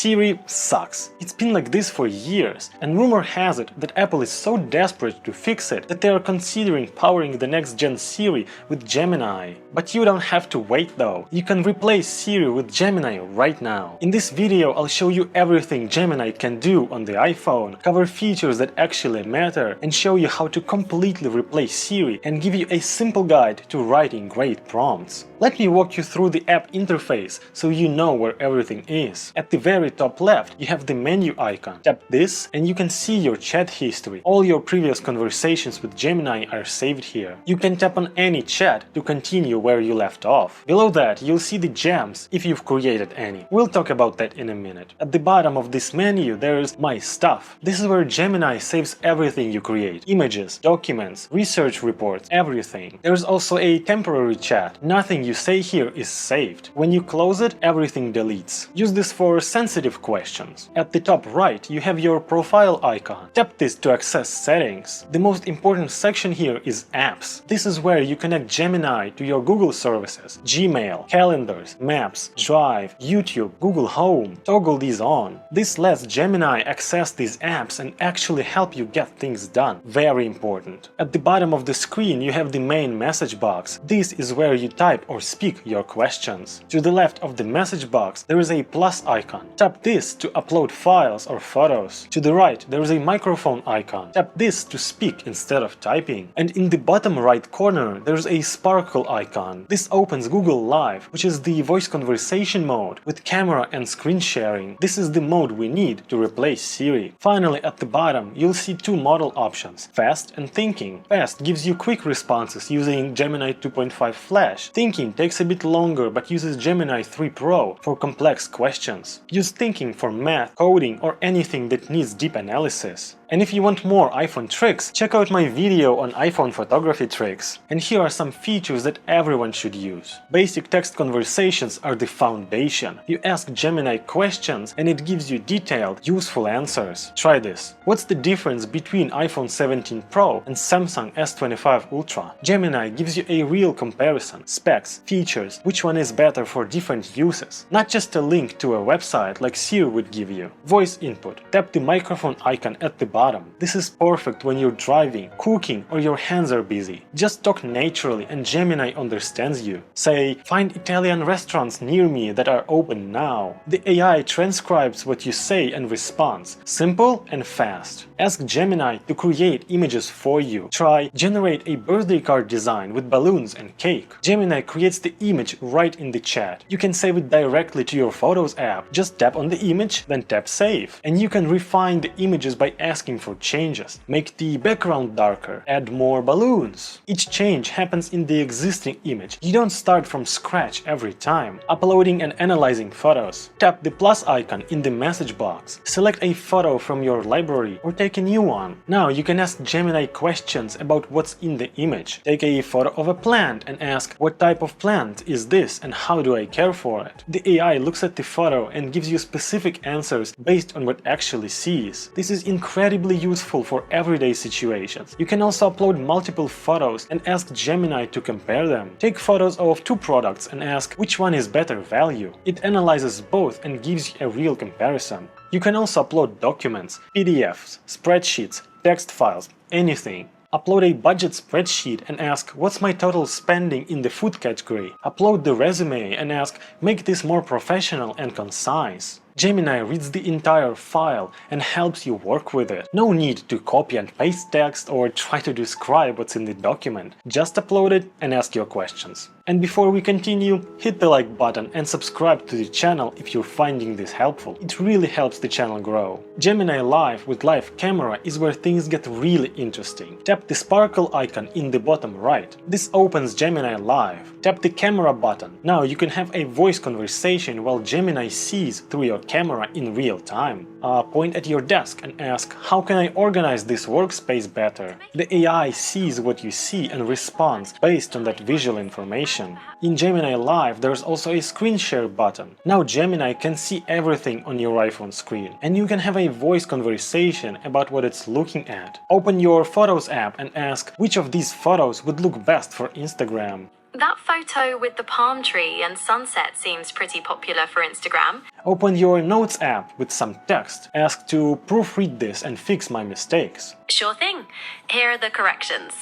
Siri sucks. It's been like this for years, and rumor has it that Apple is so desperate to fix it that they are considering powering the next-gen Siri with Gemini. But you don't have to wait though. You can replace Siri with Gemini right now. In this video I'll show you everything Gemini can do on the iPhone, cover features that actually matter, and show you how to completely replace Siri and give you a simple guide to writing great prompts. Let me walk you through the app interface so you know where everything is. At the very top left you have the menu icon. Tap this and you can see your chat history. All your previous conversations with Gemini are saved here. You can tap on any chat to continue where you left off. Below that you'll see the gems if you've created any. We'll talk about that in a minute. At the bottom of this menu there is My Stuff. This is where Gemini saves everything you create. Images, documents, research reports, everything. There's also a temporary chat. Nothing you say here is saved. When you close it, everything deletes. Use this for sensitive questions. At the top right, you have your profile icon. Tap this to access settings. The most important section here is Apps. This is where you connect Gemini to your Google services, Gmail, Calendars, Maps, Drive, YouTube, Google Home. Toggle these on. This lets Gemini access these apps and actually help you get things done. Very important. At the bottom of the screen, you have the main message box. This is where you type or speak your questions. To the left of the message box there is a plus icon. Tap this to upload files or photos. To the right there is a microphone icon. Tap this to speak instead of typing. And in the bottom right corner there is a sparkle icon. This opens Google Live, which is the voice conversation mode with camera and screen sharing. This is the mode we need to replace Siri. Finally, at the bottom you'll see two model options, Fast and Thinking. Fast gives you quick responses using Gemini 2.5 Flash. Thinking takes a bit longer but uses Gemini 3 Pro for complex questions. Use Thinking for math, coding, or anything that needs deep analysis. And if you want more iPhone tricks, check out my video on iPhone photography tricks. And here are some features that everyone should use. Basic text conversations are the foundation. You ask Gemini questions and it gives you detailed, useful answers. Try this. What's the difference between iPhone 17 Pro and Samsung S25 Ultra? Gemini gives you a real comparison, specs, features, which one is better for different uses. Not just a link to a website like Siri would give you. Voice input. Tap the microphone icon at the bottom. This is perfect when you're driving, cooking, or your hands are busy. Just talk naturally and Gemini understands you. Say, find Italian restaurants near me that are open now. The AI transcribes what you say and responds. Simple and fast. Ask Gemini to create images for you. Try generate a birthday card design with balloons and cake. Gemini creates the image right in the chat. You can save it directly to your Photos app. Just tap on the image, then tap Save. And you can refine the images by asking for changes. Make the background darker. Add more balloons. Each change happens in the existing image. You don't start from scratch every time. Uploading and analyzing photos. Tap the plus icon in the message box. Select a photo from your library or take a new one. Now you can ask Gemini questions about what's in the image. Take a photo of a plant and ask, what type of plant is this and how do I care for it? The AI looks at the photo and gives you specific answers based on what it actually sees. This is incredibly useful for everyday situations. You can also upload multiple photos and ask Gemini to compare them. Take photos of two products and ask which one is better value. It analyzes both and gives you a real comparison. You can also upload documents, PDFs, spreadsheets, text files, anything. Upload a budget spreadsheet and ask, what's my total spending in the food category? Upload the resume and ask, make this more professional and concise. Gemini reads the entire file and helps you work with it. No need to copy and paste text or try to describe what's in the document. Just upload it and ask your questions. And before we continue, hit the like button and subscribe to the channel if you're finding this helpful. It really helps the channel grow. Gemini Live with live camera is where things get really interesting. Tap the sparkle icon in the bottom right. This opens Gemini Live. Tap the camera button. Now you can have a voice conversation while Gemini sees through your camera in real time. Point at your desk and ask, how can I organize this workspace better? The AI sees what you see and responds based on that visual information. In Gemini Live there's also a screen share button. Now Gemini can see everything on your iPhone screen and you can have a voice conversation about what it's looking at. Open your Photos app and ask which of these photos would look best for Instagram. That photo with the palm tree and sunset seems pretty popular for Instagram. Open your Notes app with some text. Ask to proofread this and fix my mistakes. Sure thing. Here are the corrections.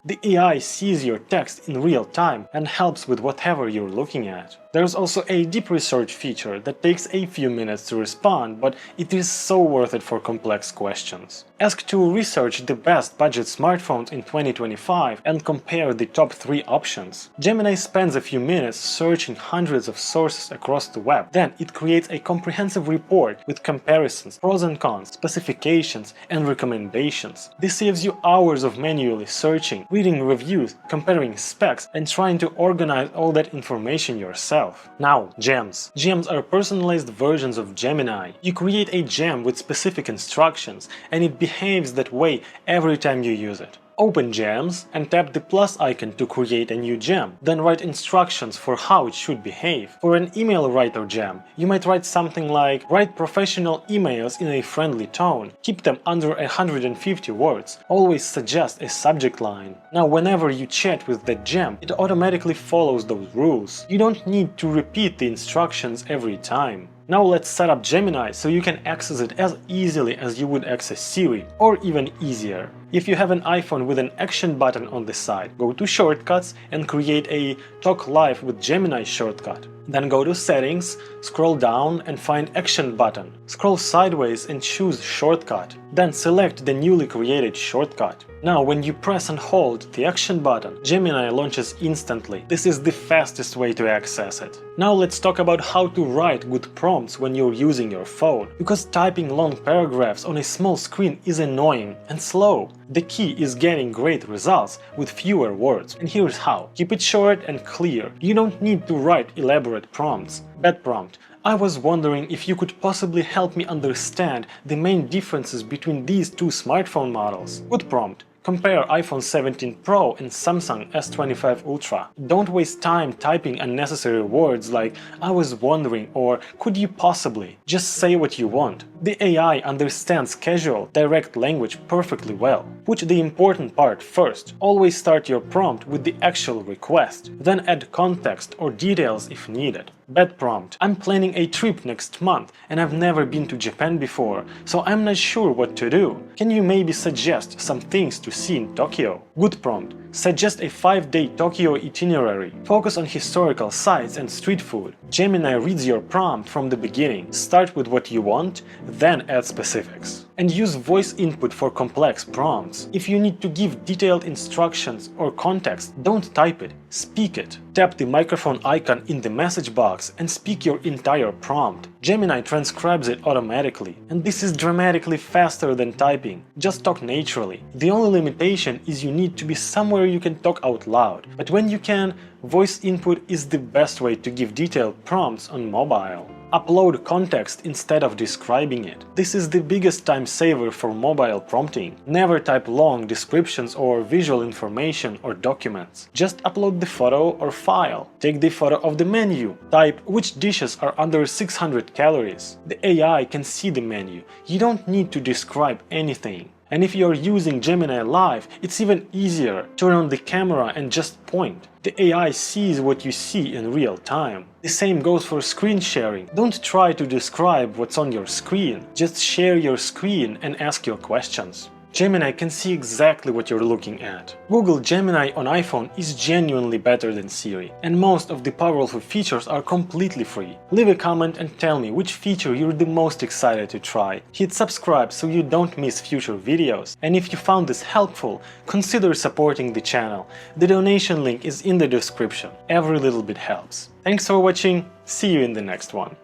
The AI sees your text in real time and helps with whatever you're looking at. There's also a deep research feature that takes a few minutes to respond, but it is so worth it for complex questions. Ask to research the best budget smartphones in 2025 and compare the top 3 options. Gemini spends a few minutes searching hundreds of sources across the web. Then it creates a comprehensive report with comparisons, pros and cons, specifications, and recommendations. This saves you hours of manually searching, reading reviews, comparing specs, and trying to organize all that information yourself. Now, gems. Gems are personalized versions of Gemini. You create a gem with specific instructions, and it behaves that way every time you use it. Open Gems and tap the plus icon to create a new gem. Then write instructions for how it should behave. For an email writer gem, you might write something like, write professional emails in a friendly tone. Keep them under 150 words. Always suggest a subject line. Now, whenever you chat with that gem, it automatically follows those rules. You don't need to repeat the instructions every time. Now let's set up Gemini so you can access it as easily as you would access Siri, or even easier. If you have an iPhone with an action button on the side, go to Shortcuts and create a Talk Live with Gemini shortcut. Then go to Settings, scroll down and find Action button. Scroll sideways and choose Shortcut. Then select the newly created shortcut. Now, when you press and hold the Action button, Gemini launches instantly. This is the fastest way to access it. Now let's talk about how to write good prompts when you're using your phone. Because typing long paragraphs on a small screen is annoying and slow. The key is getting great results with fewer words. And here's how. Keep it short and clear. You don't need to write elaborate prompts. Bad prompt. I was wondering if you could possibly help me understand the main differences between these two smartphone models. Good prompt. Compare iPhone 17 Pro and Samsung S25 Ultra. Don't waste time typing unnecessary words like "I was wondering" or "could you possibly." Just say what you want. The AI understands casual, direct language perfectly well. Put the important part first. Always start your prompt with the actual request. Then add context or details if needed. Bad prompt. I'm planning a trip next month and I've never been to Japan before, so I'm not sure what to do. Can you maybe suggest some things to see in Tokyo? Good prompt. Suggest a 5-day Tokyo itinerary. Focus on historical sites and street food. Gemini reads your prompt from the beginning. Start with what you want, then add specifics. And use voice input for complex prompts. If you need to give detailed instructions or context, don't type it, speak it. Tap the microphone icon in the message box and speak your entire prompt. Gemini transcribes it automatically, and this is dramatically faster than typing. Just talk naturally. The only limitation is you need to be somewhere you can talk out loud. But when you can, voice input is the best way to give detailed prompts on mobile. Upload context instead of describing it. This is the biggest time saver for mobile prompting. Never type long descriptions or visual information or documents. Just upload the photo or file. Take the photo of the menu. Type which dishes are under 600 calories. The AI can see the menu. You don't need to describe anything. And if you're using Gemini Live, it's even easier. Turn on the camera and just point. The AI sees what you see in real time. The same goes for screen sharing. Don't try to describe what's on your screen. Just share your screen and ask your questions. Gemini can see exactly what you're looking at. Google Gemini on iPhone is genuinely better than Siri, and most of the powerful features are completely free. Leave a comment and tell me which feature you're the most excited to try. Hit subscribe so you don't miss future videos. And if you found this helpful, consider supporting the channel. The donation link is in the description. Every little bit helps. Thanks for watching. See you in the next one.